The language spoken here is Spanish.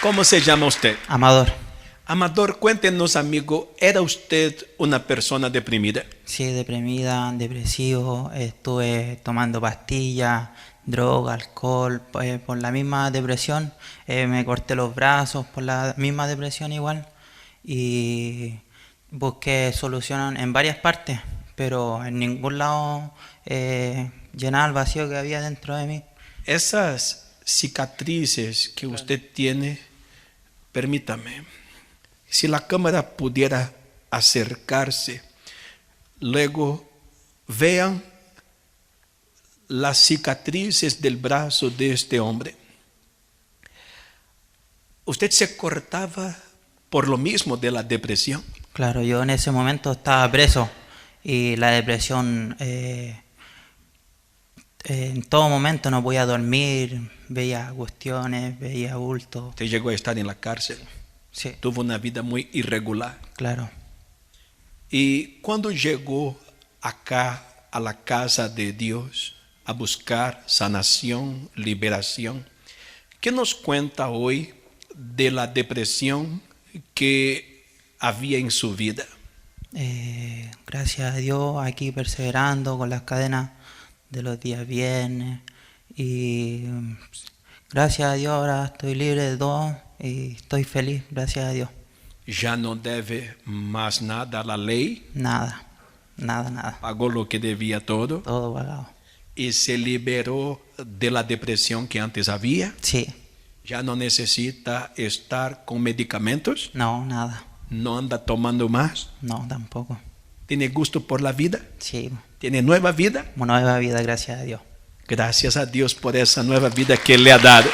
¿Cómo se llama usted? Amador. Amador, cuéntenos, amigo, ¿era usted una persona deprimida? Sí, deprimida, depresivo, estuve tomando pastillas, droga, alcohol, por la misma depresión, me corté los brazos por la misma depresión igual y busqué solución en varias partes, pero en ningún lado llenaba el vacío que había dentro de mí. Esas cicatrices que usted tiene, permítame, si la cámara pudiera acercarse, luego vean las cicatrices del brazo de este hombre. Usted se cortaba por lo mismo de la depresión. Claro, yo en ese momento estaba preso y la depresión en todo momento no podía dormir, veía cuestiones, veía bultos. Usted llegó a estar en la cárcel. Sí, Tuvo una vida muy irregular. claro. Y cuando llegó acá a la casa de Dios a buscar sanación, liberación, ¿qué nos cuenta hoy de la depresión que había en su vida? Gracias a Dios, aquí perseverando con las cadenas de los días viernes y gracias a Dios ahora estoy libre de todo y estoy feliz, gracias a Dios. Ya no debe más nada a la ley, Nada, nada, pagó lo que debía todo todo pagado. y se liberó de la depresión que antes había. Sí, Ya no necesita estar con medicamentos, no, nada, no anda tomando más, no, tampoco. tiene gusto por la vida, Sí, tiene nueva vida. una nueva vida, gracias a Dios. Gracias a Dios por esa nueva vida que le ha dado.